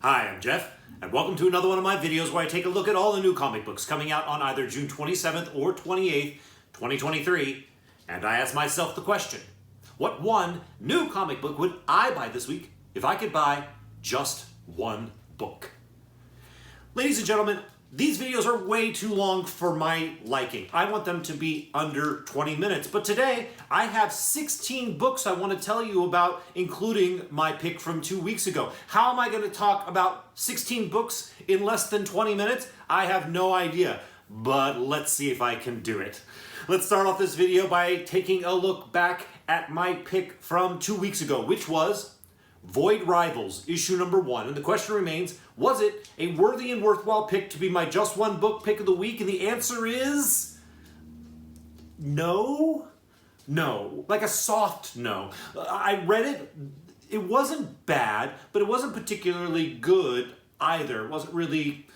Hi, I'm Jeff, and welcome to another one of my videos where I take a look at all the new comic books coming out on either June 27th or 28th, 2023, and I ask myself the question, what one new comic book would I buy this week if I could buy just one book? Ladies and gentlemen, these videos are way too long for my liking. I want them to be under 20 minutes, but today I have 16 books I want to tell you about, including my pick from 2 weeks ago. How am I going to talk about 16 books in less than 20 minutes? I have no idea, but let's see if I can do it. Let's start off this video by taking a look back at my pick from 2 weeks ago, which was Void Rivals, issue number 1. And the question remains, was it a worthy and worthwhile pick to be my just one book pick of the week? And the answer is no. No. Like a soft no. I read it. It wasn't bad, but it wasn't particularly good either. It wasn't really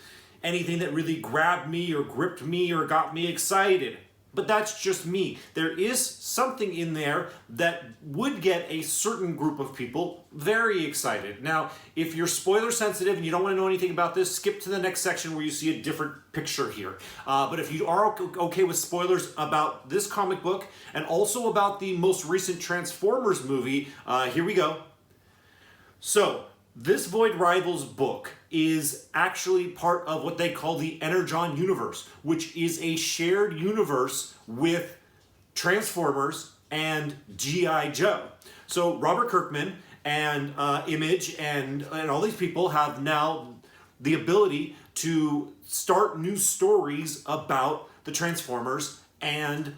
anything that really grabbed me or gripped me or got me excited. But that's just me. There is something in there that would get a certain group of people very excited. Now, if you're spoiler sensitive and you don't want to know anything about this, skip to the next section where you see a different picture here. But if you are okay with spoilers about this comic book and also about the most recent Transformers movie, here we go. So, this Void Rivals book is actually part of what they call the Energon universe, which is a shared universe with Transformers and G.I. Joe. So Robert Kirkman and Image and all these people have now the ability to start new stories about the Transformers and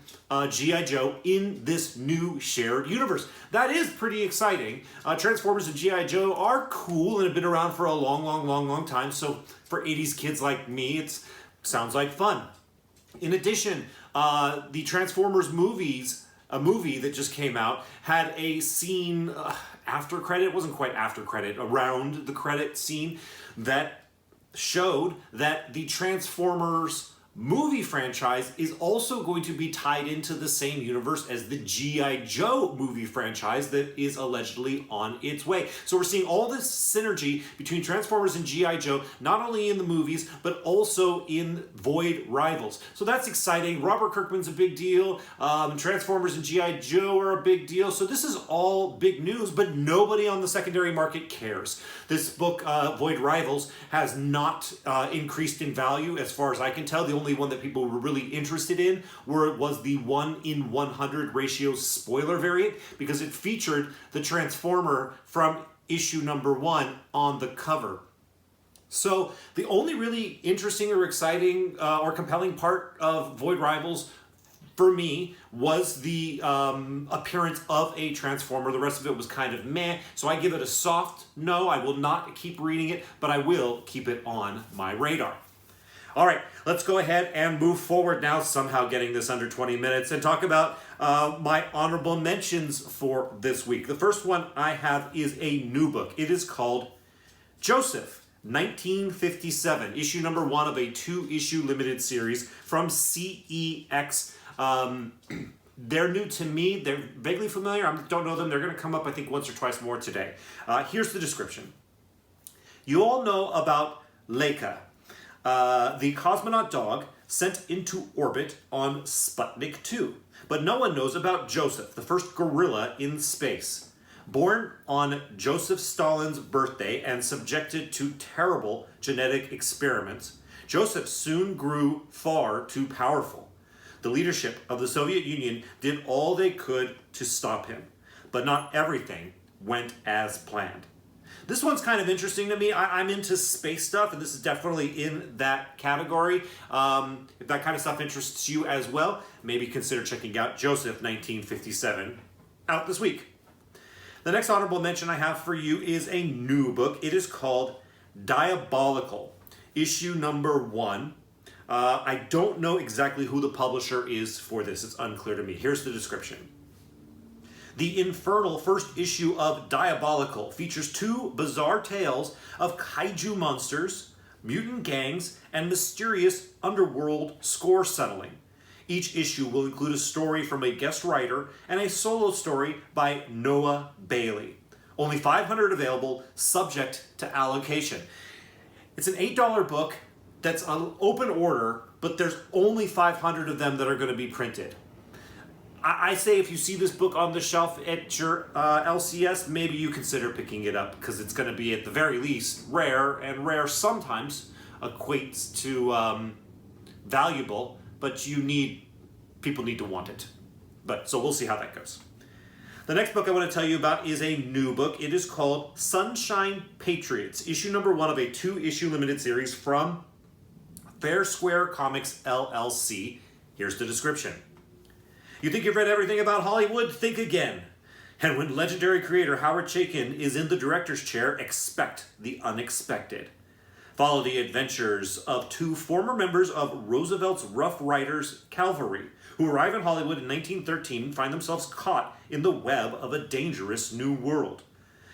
G.I. Joe in this new shared universe. That is pretty exciting. Transformers and G.I. Joe are cool and have been around for a long time, so for 80s kids like me, it sounds like fun. In addition, the Transformers movies, a movie that just came out, had a scene after credit, it wasn't quite after credit, around the credit scene that showed that the Transformers movie franchise is also going to be tied into the same universe as the G.I. Joe movie franchise that is allegedly on its way. So we're seeing all this synergy between Transformers and G.I. Joe, not only in the movies, but also in Void Rivals. So that's exciting. Robert Kirkman's a big deal. Transformers and G.I. Joe are a big deal. So this is all big news, but nobody on the secondary market cares. This book, Void Rivals, has not increased in value as far as I can tell. The only one that people were really interested in was the 1:100 ratio spoiler variant, because it featured the Transformer from issue number 1 on the cover. So the only really interesting or exciting or compelling part of Void Rivals for me was the appearance of a Transformer. The rest of it was kind of meh, so I give it a soft no. I will not keep reading it, but I will keep it on my radar. All right, let's go ahead and move forward now, somehow getting this under 20 minutes, and talk about my honorable mentions for this week. The first one I have is a new book. It is called Joseph, 1957, issue number 1 of a 2-issue limited series from CEX. They're new to me. They're vaguely familiar. I don't know them. They're going to come up, I think, once or twice more today. Here's the description. You all know about Leica, the cosmonaut dog sent into orbit on Sputnik 2. But no one knows about Joseph, the first gorilla in space. Born on Joseph Stalin's birthday and subjected to terrible genetic experiments, Joseph soon grew far too powerful. The leadership of the Soviet Union did all they could to stop him, but not everything went as planned. This one's kind of interesting to me. I'm into space stuff, and this is definitely in that category. If that kind of stuff interests you as well, maybe consider checking out Joseph 1957, out this week. The next honorable mention I have for you is a new book. It is called Diabolical, issue number 1. I don't know exactly who the publisher is for this. It's unclear to me. Here's the description. The infernal first issue of Diabolical features 2 bizarre tales of kaiju monsters, mutant gangs, and mysterious underworld score settling. Each issue will include a story from a guest writer and a solo story by Noah Bailey. Only 500 available, subject to allocation. It's an $8 book that's an open order, but there's only 500 of them that are going to be printed. I say if you see this book on the shelf at your LCS, maybe you consider picking it up, because it's going to be at the very least rare, and rare sometimes equates to valuable, but people need to want it. So we'll see how that goes. The next book I want to tell you about is a new book. It is called Sunshine Patriots, issue number 1 of a 2-issue limited series from Fair Square Comics LLC. Here's the description. You think you've read everything about Hollywood? Think again. And when legendary creator Howard Chaykin is in the director's chair, expect the unexpected. Follow the adventures of 2 former members of Roosevelt's Rough Riders Cavalry, who arrive in Hollywood in 1913 and find themselves caught in the web of a dangerous new world.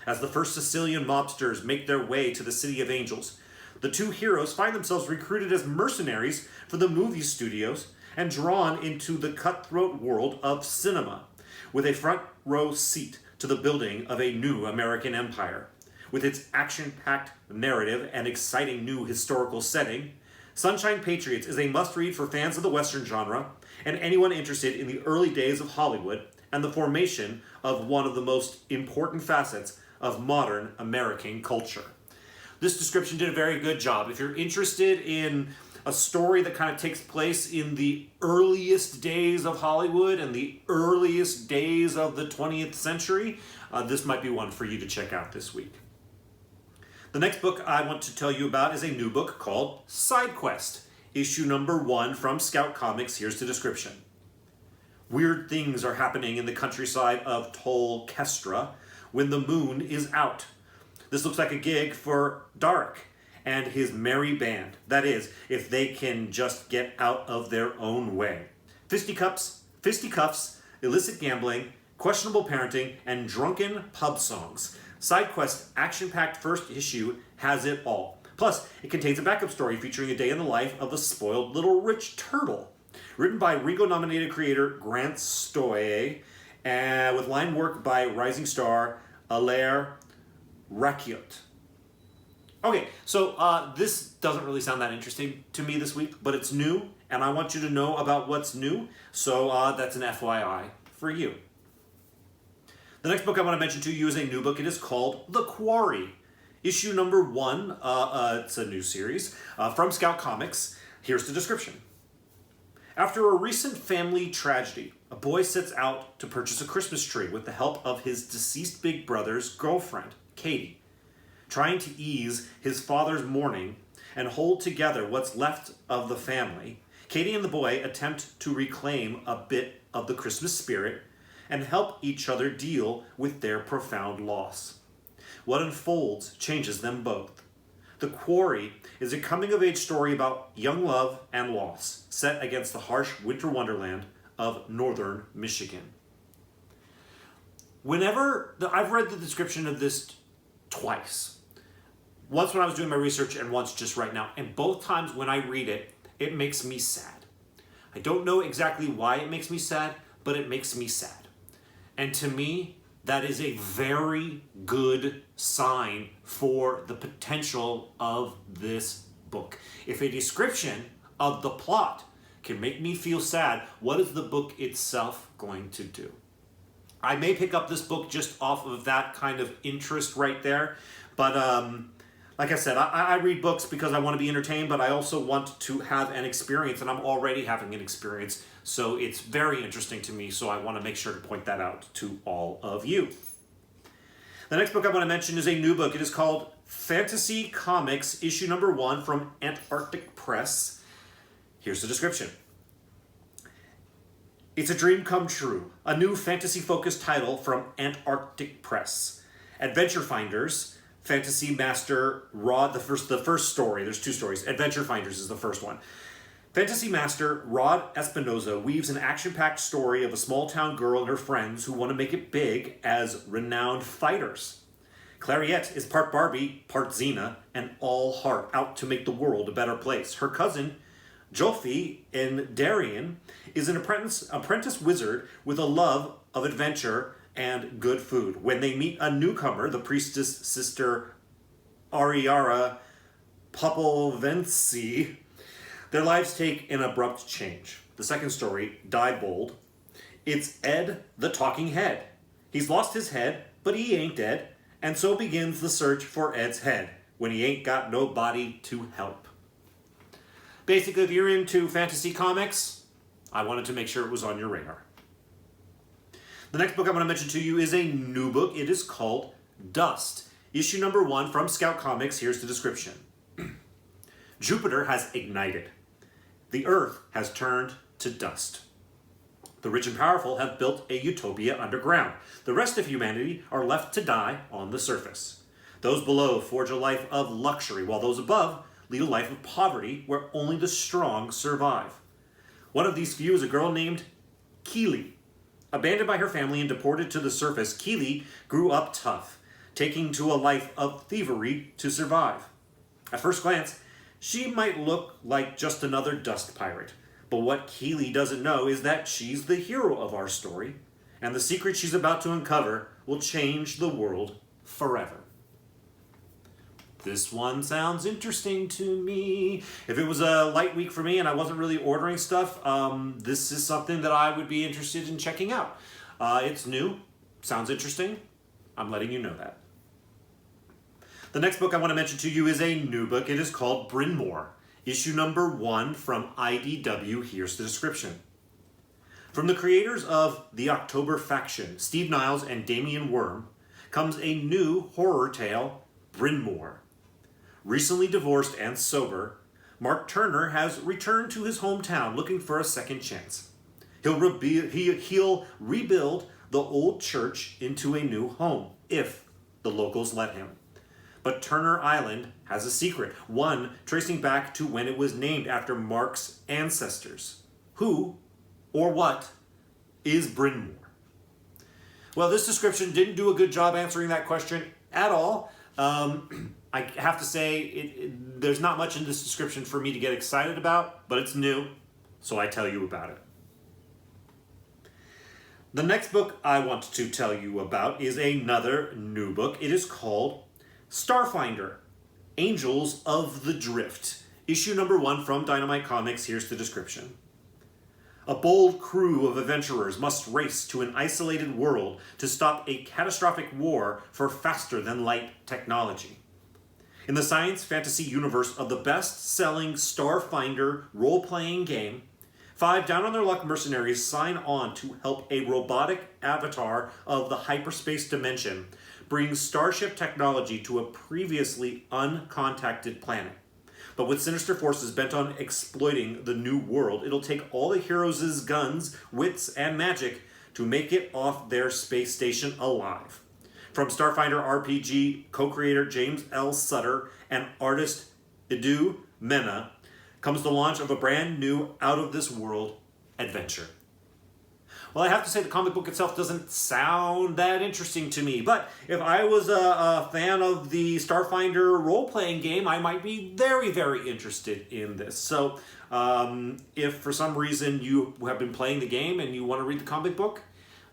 As the first Sicilian mobsters make their way to the City of Angels, the 2 heroes find themselves recruited as mercenaries for the movie studios and drawn into the cutthroat world of cinema, with a front row seat to the building of a new American empire. With its action-packed narrative and exciting new historical setting, Sunshine Patriots is a must-read for fans of the Western genre and anyone interested in the early days of Hollywood and the formation of one of the most important facets of modern American culture. This description did a very good job. If you're interested in a story that kind of takes place in the earliest days of Hollywood and the earliest days of the 20th century, this might be one for you to check out this week. The next book I want to tell you about is a new book called Sidequest, issue number 1 from Scout Comics. Here's the description. Weird things are happening in the countryside of Tolkestra when the moon is out. This looks like a gig for Dark and his merry band. That is, if they can just get out of their own way. Fisticuffs, illicit gambling, questionable parenting, and drunken pub songs. Sidequest's action-packed first issue has it all. Plus, it contains a backup story featuring a day in the life of a spoiled little rich turtle. Written by Rigo-nominated creator Grant Stoye, with line work by rising star Alaire Rakiot. Okay, so this doesn't really sound that interesting to me this week, but it's new, and I want you to know about what's new, so that's an FYI for you. The next book I want to mention to you is a new book. It is called The Quarry, issue number 1. It's a new series from Scout Comics. Here's the description. After a recent family tragedy, a boy sets out to purchase a Christmas tree with the help of his deceased big brother's girlfriend, Katie. Trying to ease his father's mourning and hold together what's left of the family, Katie and the boy attempt to reclaim a bit of the Christmas spirit and help each other deal with their profound loss. What unfolds changes them both. The Quarry is a coming-of-age story about young love and loss, set against the harsh winter wonderland of northern Michigan. I've read the description of this twice. Once when I was doing my research and once just right now. And both times when I read it, it makes me sad. I don't know exactly why it makes me sad, but it makes me sad. And to me, that is a very good sign for the potential of this book. If a description of the plot can make me feel sad, what is the book itself going to do? I may pick up this book just off of that kind of interest right there, but like I said, I read books because I want to be entertained, but I also want to have an experience, and I'm already having an experience, so it's very interesting to me, so I want to make sure to point that out to all of you. The next book I want to mention is a new book. It is called Fantasy Comics, issue number 1 from Antarctic Press. Here's the description. It's a dream come true, a new fantasy-focused title from Antarctic Press. Adventure Finders, Fantasy Master Rod, the first story, there's 2 stories. Adventure Finders is the first one. Fantasy Master Rod Espinoza weaves an action-packed story of a small-town girl and her friends who want to make it big as renowned fighters. Clariette is part Barbie, part Xena, and all heart, out to make the world a better place. Her cousin, Jofi in Darien, is an apprentice wizard with a love of adventure and good food. When they meet a newcomer, the priestess sister Ariara Popovensi, their lives take an abrupt change. The second story, Diabolical, it's Ed the Talking Head. He's lost his head, but he ain't dead, and so begins the search for Ed's head when he ain't got nobody to help. Basically, if you're into fantasy comics, I wanted to make sure it was on your radar. The next book I'm going to mention to you is a new book. It is called Dust. Issue number 1 from Scout Comics. Here's the description. Jupiter has ignited. The Earth has turned to dust. The rich and powerful have built a utopia underground. The rest of humanity are left to die on the surface. Those below forge a life of luxury, while those above lead a life of poverty where only the strong survive. One of these few is a girl named Keely. Abandoned by her family and deported to the surface, Keely grew up tough, taking to a life of thievery to survive. At first glance, she might look like just another dust pirate, but what Keely doesn't know is that she's the hero of our story, and the secret she's about to uncover will change the world forever. This one sounds interesting to me. If it was a light week for me and I wasn't really ordering stuff, this is something that I would be interested in checking out. It's new, sounds interesting. I'm letting you know that. The next book I want to mention to you is a new book. It is called Bryn Mawr, issue number 1 from IDW. Here's the description. From the creators of The October Faction, Steve Niles and Damian Worm, comes a new horror tale, Bryn Mawr. Recently divorced and sober, Mark Turner has returned to his hometown looking for a second chance. He'll rebuild the old church into a new home, if the locals let him. But Turner Island has a secret, one tracing back to when it was named after Mark's ancestors. Who, or what, is Bryn Mawr? Well, this description didn't do a good job answering that question at all. I have to say, there's not much in this description for me to get excited about, but it's new, so I tell you about it. The next book I want to tell you about is another new book. It is called Starfinder, Angels of the Drift. Issue number 1 from Dynamite Comics. Here's the description. A bold crew of adventurers must race to an isolated world to stop a catastrophic war for faster-than-light technology. In the science fantasy universe of the best-selling Starfinder role-playing game, 5 down-on-their-luck mercenaries sign on to help a robotic avatar of the hyperspace dimension bring starship technology to a previously uncontacted planet. But with sinister forces bent on exploiting the new world, it'll take all the heroes' guns, wits, and magic to make it off their space station alive. From Starfinder RPG co-creator James L. Sutter and artist Edu Mena comes the launch of a brand new out-of-this-world adventure. Well, I have to say the comic book itself doesn't sound that interesting to me, but if I was a fan of the Starfinder role-playing game, I might be very, very interested in this. So if for some reason you have been playing the game and you want to read the comic book,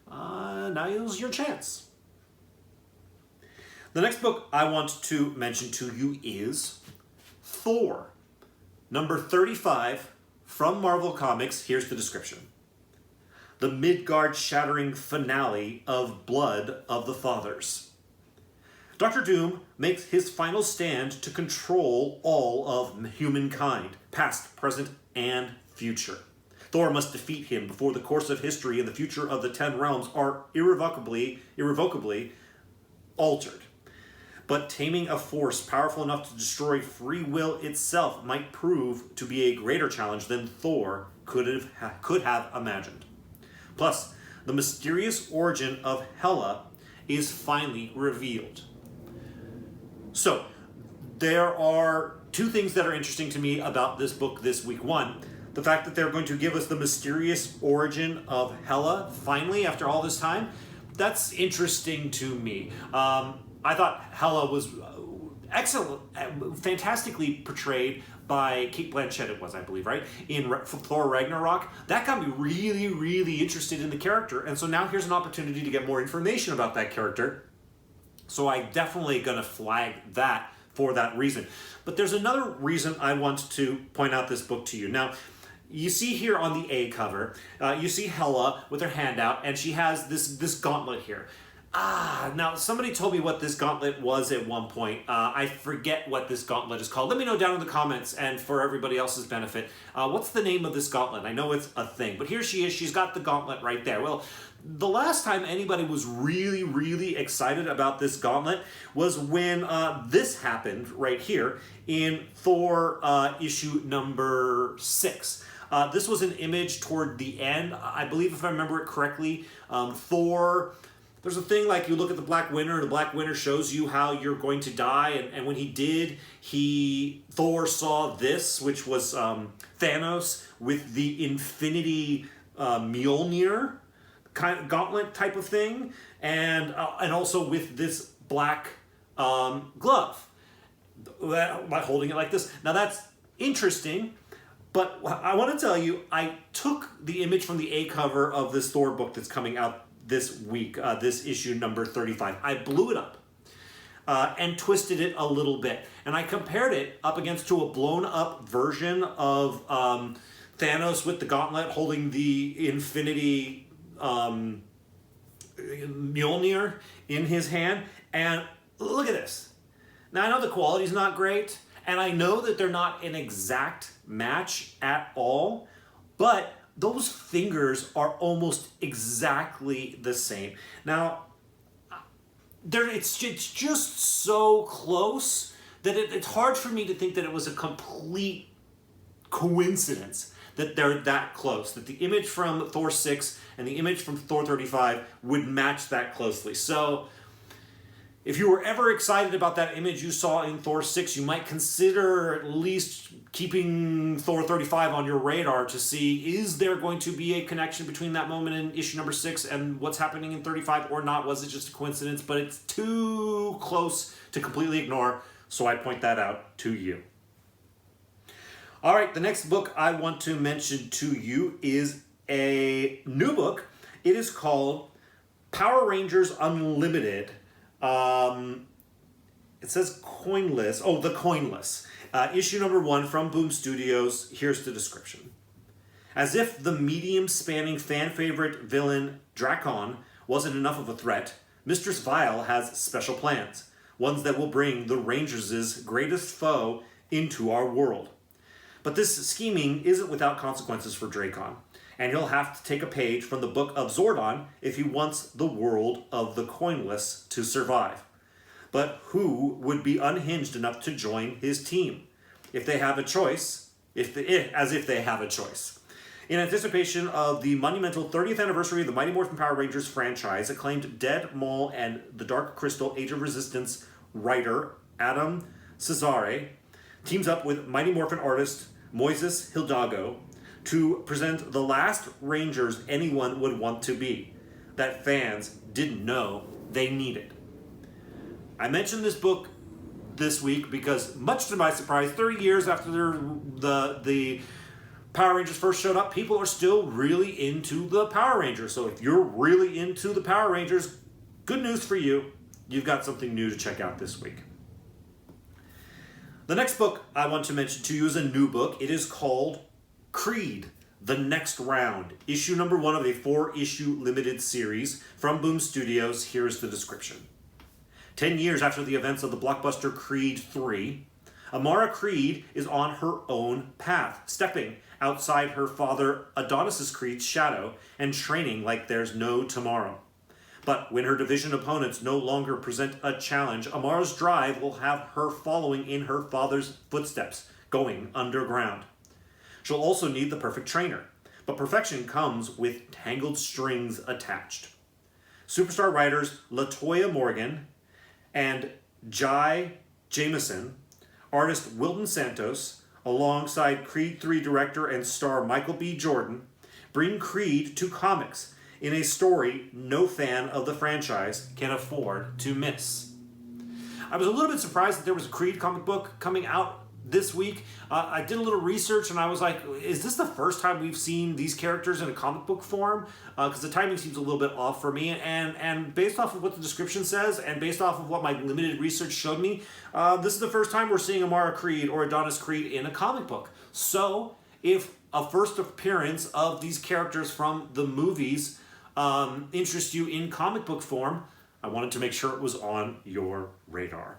now's your chance. The next book I want to mention to you is Thor, number 35 from Marvel Comics. Here's the description. The Midgard-shattering finale of Blood of the Fathers. Dr. Doom makes his final stand to control all of humankind, past, present, and future. Thor must defeat him before the course of history and the future of the 10 realms are irrevocably altered. But taming a force powerful enough to destroy free will itself might prove to be a greater challenge than Thor could have imagined. Plus, the mysterious origin of Hela is finally revealed. So, there are 2 things that are interesting to me about this book this week. One, the fact that they're going to give us the mysterious origin of Hela, finally, after all this time. That's interesting to me. I thought Hela was excellent, fantastically portrayed by Kate Blanchett, it was, I believe, right? In Thor Ragnarok. That got me really, really interested in the character. And so now here's an opportunity to get more information about that character. So I'm definitely going to flag that for that reason. But there's another reason I want to point out this book to you. Now, you see here on the A cover, you see Hela with her hand out, and she has this gauntlet here. Now somebody told me what this gauntlet was at one point. I forget what this gauntlet is called. Let me know down in the comments, and for everybody else's benefit, what's the name of this gauntlet? I know it's a thing, but here she is. She's got the gauntlet right there. Well, the last time anybody was really, really excited about this gauntlet was when this happened right here in Thor issue number 6. This was an image toward the end. I believe, if I remember it correctly, Thor... There's a thing like you look at the Black Winter, and the Black Winter shows you how you're going to die, and when he did, Thor saw this, which was Thanos with the Infinity Mjolnir kind of gauntlet type of thing, and also with this black glove, by holding it like this. Now that's interesting, but I want to tell you, I took the image from the A cover of this Thor book that's coming out this week, this issue number 35. I blew it up and twisted it a little bit. And I compared it up to a blown up version of Thanos with the gauntlet holding the Infinity Mjolnir in his hand. And look at this. Now I know the quality's not great, and I know that they're not an exact match at all, but those fingers are almost exactly the same. Now, it's just so close that it's hard for me to think that it was a complete coincidence that they're that close, that the image from Thor 6 and the image from Thor 35 would match that closely. So, if you were ever excited about that image you saw in Thor 6, you might consider at least keeping Thor 35 on your radar to see, is there going to be a connection between that moment in issue number 6 and what's happening in 35 or not? Was it just a coincidence? But it's too close to completely ignore, so I point that out to you. All right, the next book I want to mention to you is a new book. It is called Power Rangers Unlimited. It says Coinless. Oh, The Coinless. Issue number 1 from Boom Studios. Here's the description. As if the medium-spanning fan-favorite villain Drakon wasn't enough of a threat, Mistress Vile has special plans, ones that will bring the Rangers' greatest foe into our world. But this scheming isn't without consequences for Drakon, and he'll have to take a page from the Book of Zordon if he wants the world of the Coinless to survive. But who would be unhinged enough to join his team? If they have a choice, as if they have a choice. In anticipation of the monumental 30th anniversary of the Mighty Morphin Power Rangers franchise, acclaimed Dead Mole and the Dark Crystal Age of Resistance writer Adam Cesare teams up with Mighty Morphin artist Moises Hidalgo to present the last Rangers anyone would want to be, that fans didn't know they needed. I mentioned this book this week because, much to my surprise, 30 years after the Power Rangers first showed up, people are still really into the Power Rangers. So if you're really into the Power Rangers, good news for you. You've got something new to check out this week. The next book I want to mention to you is a new book. It is called Creed, The Next Round, issue number 1 of a 4-issue limited series from Boom Studios. Here's the description. 10 years after the events of the blockbuster Creed 3, Amara Creed is on her own path, stepping outside her father Adonis Creed's shadow and training like there's no tomorrow. But when her division opponents no longer present a challenge, Amara's drive will have her following in her father's footsteps, going underground. She'll also need the perfect trainer, but perfection comes with tangled strings attached. Superstar writers LaToya Morgan and Jai Jamestown, artist Wilton Santos, alongside Creed 3 director and star Michael B. Jordan, bring Creed to comics in a story no fan of the franchise can afford to miss. I was a little bit surprised that there was a Creed comic book coming out this week. I did a little research and I was like, is this the first time we've seen these characters in a comic book form? Because the timing seems a little bit off for me. And based off of what the description says and based off of what my limited research showed me, this is the first time we're seeing Amara Creed or Adonis Creed in a comic book. So if a first appearance of these characters from the movies interests you in comic book form, I wanted to make sure it was on your radar.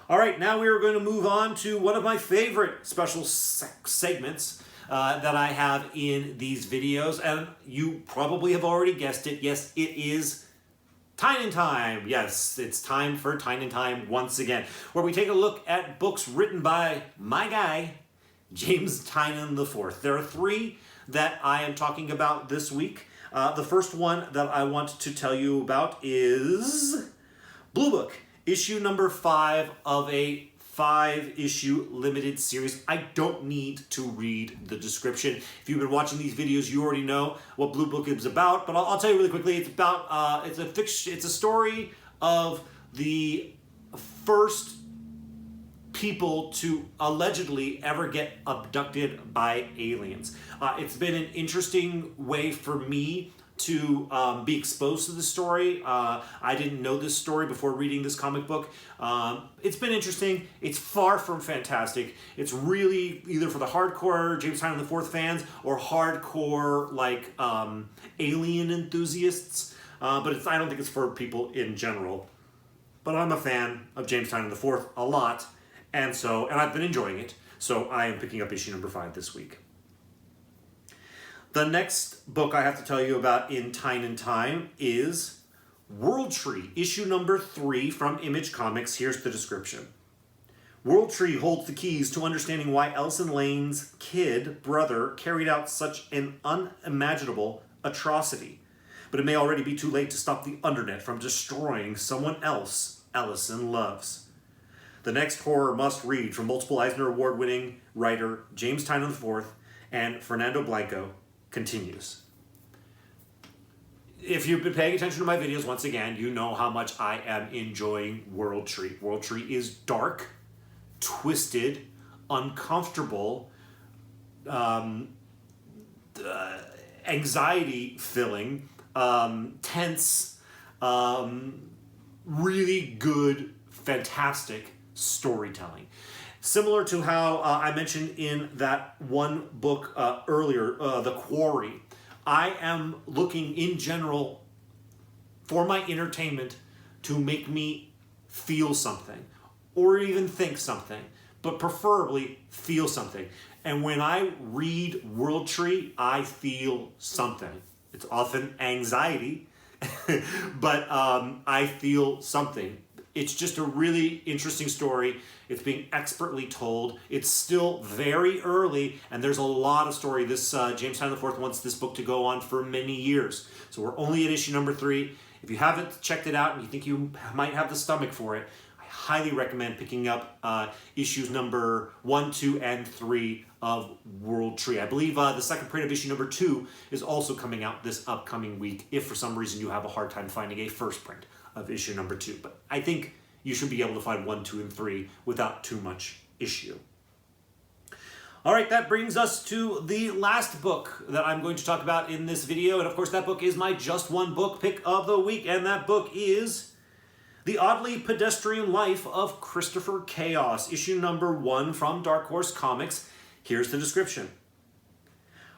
All right, now we are going to move on to one of my favorite special segments that I have in these videos, and you probably have already guessed it. Yes, it is Tynan Time. Yes, it's time for Tynan Time once again, where we take a look at books written by my guy, James Tynan IV. There are 3 that I am talking about this week. The first one that I want to tell you about is Blue Book, issue number 5 of a 5-issue limited series. I don't need to read the description. If you've been watching these videos, you already know what Blue Book is about, but I'll tell you really quickly. It's about it's a story of the first people to allegedly ever get abducted by aliens. It's been an interesting way for me to be exposed to the story. I didn't know this story before reading this comic book. It's been interesting. It's far from fantastic. It's really either for the hardcore James Tynan IV fans or hardcore like alien enthusiasts. But I don't think it's for people in general. But I'm a fan of James Tynan IV a lot, and I've been enjoying it. So I am picking up issue number 5 this week. The next book I have to tell you about in Tynan Time is World Tree, issue number 3 from Image Comics. Here's the description. World Tree holds the keys to understanding why Ellison Lane's kid brother carried out such an unimaginable atrocity. But it may already be too late to stop the Undernet from destroying someone else Ellison loves. The next horror must-read from multiple Eisner Award-winning writer James Tynan IV and Fernando Blanco continues. If you've been paying attention to my videos, once again, you know how much I am enjoying World Tree. World Tree is dark, twisted, uncomfortable, anxiety-filling, tense, really good, fantastic storytelling. Similar to how I mentioned in that one book earlier, The Quarry, I am looking in general for my entertainment to make me feel something or even think something, but preferably feel something. And when I read World Tree, I feel something. It's often anxiety, but I feel something. It's just a really interesting story. It's being expertly told. It's still very early, and there's a lot of story. This James Tynan IV wants this book to go on for many years. So we're only at issue number 3. If you haven't checked it out and you think you might have the stomach for it, I highly recommend picking up issues number 1, 2, and 3 of World Tree. I believe the second print of issue number 2 is also coming out this upcoming week, if for some reason you have a hard time finding a first print of issue number 2. But I think you should be able to find 1, 2, and 3 without too much issue. All right, that brings us to the last book that I'm going to talk about in this video. And of course, that book is my Just One Book pick of the week. And that book is The Oddly Pedestrian Life of Christopher Chaos, issue number 1 from Dark Horse Comics. Here's the description.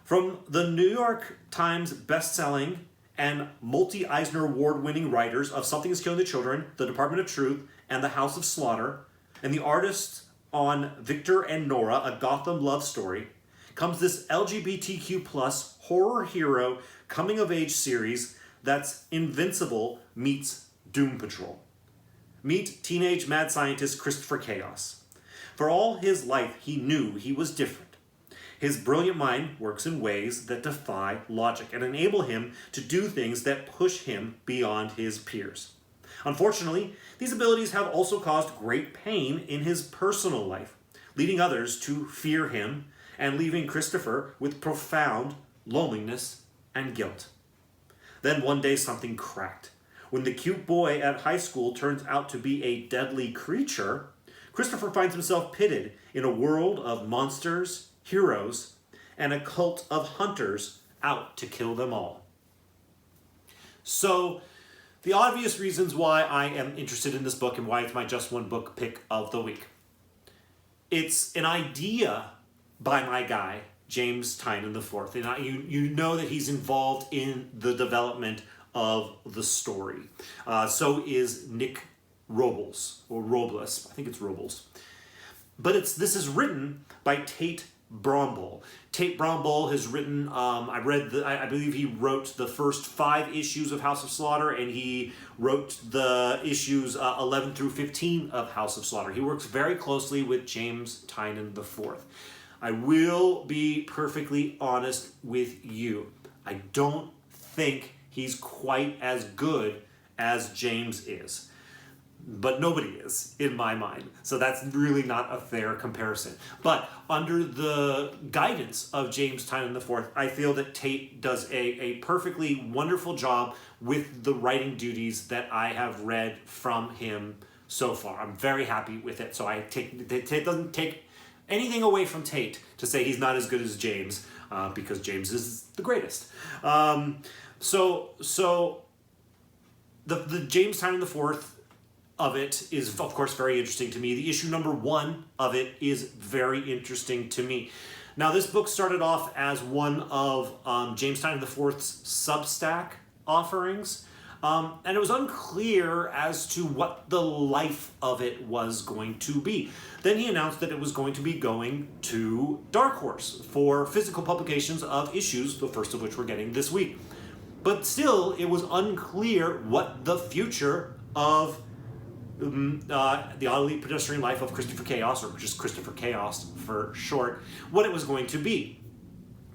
From the New York Times best-selling and multi-Eisner Award-winning writers of Something is Killing the Children, The Department of Truth, and The House of Slaughter, and the artists on Victor and Nora, A Gotham Love Story, comes this LGBTQ+ horror hero coming-of-age series that's Invincible meets Doom Patrol. Meet teenage mad scientist Christopher Chaos. For all his life, he knew he was different. His brilliant mind works in ways that defy logic and enable him to do things that push him beyond his peers. Unfortunately, these abilities have also caused great pain in his personal life, leading others to fear him and leaving Christopher with profound loneliness and guilt. Then one day something cracked, When the cute boy at high school turns out to be a deadly creature, Christopher finds himself pitted in a world of monsters, heroes, and a cult of hunters out to kill them all. So, the obvious reasons why I am interested in this book and why it's my just one book pick of the week. It's an idea by my guy, James Tynion IV. And you know that he's involved in the development of the story. So is Nick Robles, or Robles. I think it's Robles. But this is written by Tate Brombal. Tate Brombal has written, I believe he wrote the first 5 issues of House of Slaughter, and he wrote the issues 11 through 15 of House of Slaughter. He works very closely with James Tynion IV. I will be perfectly honest with you. I don't think he's quite as good as James is. But nobody is, in my mind. So that's really not a fair comparison. But under the guidance of James Tynion IV, I feel that Tate does a perfectly wonderful job with the writing duties that I have read from him so far. I'm very happy with it. So Tate doesn't take anything away from Tate to say he's not as good as James, because James is the greatest. So the James Tynion IV of it is, of course, very interesting to me. The issue number 1 of it is very interesting to me. Now, this book started off as one of James Tynion IV's Substack offerings, and it was unclear as to what the life of it was going to be. Then he announced that it was going to be going to Dark Horse for physical publications of issues, the first of which we're getting this week. But still, it was unclear what the future of the Oddly Pedestrian Life of Christopher Chaos, or just Christopher Chaos for short, what it was going to be.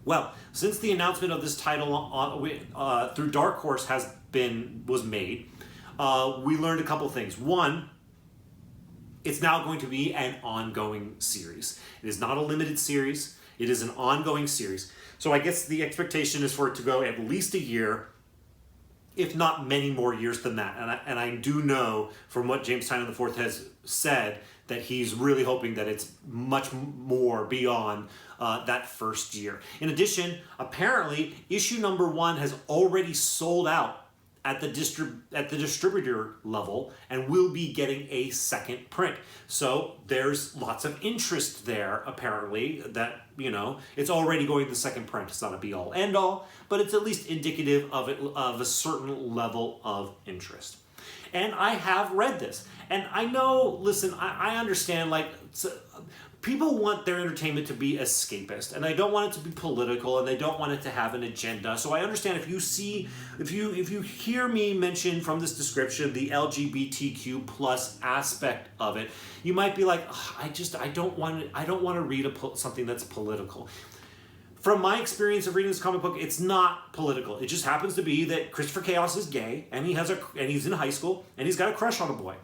Well, since the announcement of this title through Dark Horse was made, we learned a couple things. One, it's now going to be an ongoing series. It is not a limited series. It is an ongoing series. So I guess the expectation is for it to go at least a year, if not many more years than that. And I do know from what James Tynion IV has said that he's really hoping that it's much more beyond that first year. In addition, apparently, issue number 1 has already sold out at the distributor level and will be getting a second print. So there's lots of interest there, apparently, that, it's already going to the second print. It's not a be-all, end-all, but it's at least indicative of a certain level of interest. And I have read this. And I know, listen, I understand, people want their entertainment to be escapist, and they don't want it to be political, and they don't want it to have an agenda. So I understand if you hear me mention from this description the LGBTQ plus aspect of it, you might be like, I don't want to read something that's political. From my experience of reading this comic book, it's not political. It just happens to be that Christopher Chaos is gay, and he's in high school, and he's got a crush on a boy.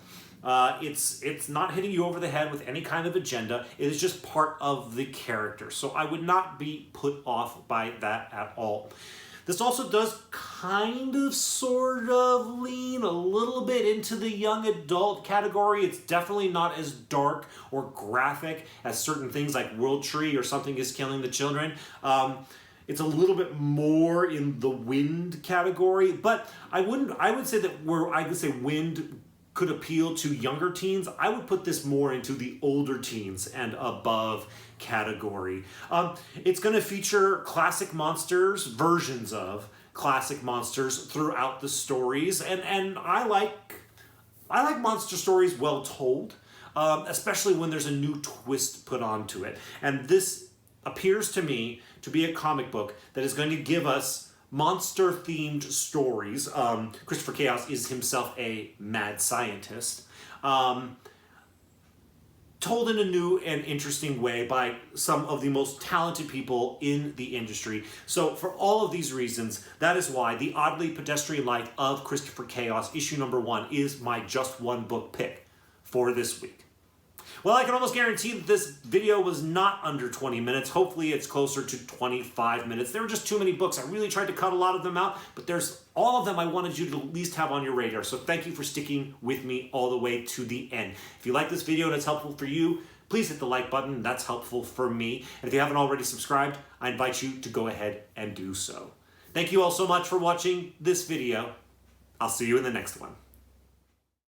It's not hitting you over the head with any kind of agenda. It is just part of the character. So I would not be put off by that at all. This also does kind of sort of lean a little bit into the young adult category. It's definitely not as dark or graphic as certain things like World Tree or Something is Killing the Children. It's a little bit more in the Wind category, but I would say Wind could appeal to younger teens. I would put this more into the older teens and above category. It's going to feature classic monsters, versions of classic monsters throughout the stories, and I like monster stories well told, especially when there's a new twist put onto it. And this appears to me to be a comic book that is going to give us monster-themed stories. Christopher Chaos is himself a mad scientist, told in a new and interesting way by some of the most talented people in the industry. So for all of these reasons, that is why The Oddly Pedestrian Life of Christopher Chaos, issue number 1, is my just one book pick for this week. Well, I can almost guarantee that this video was not under 20 minutes. Hopefully it's closer to 25 minutes. There were just too many books. I really tried to cut a lot of them out, but there's all of them I wanted you to at least have on your radar. So thank you for sticking with me all the way to the end. If you like this video and it's helpful for you, please hit the like button. That's helpful for me. And if you haven't already subscribed, I invite you to go ahead and do so. Thank you all so much for watching this video. I'll see you in the next one.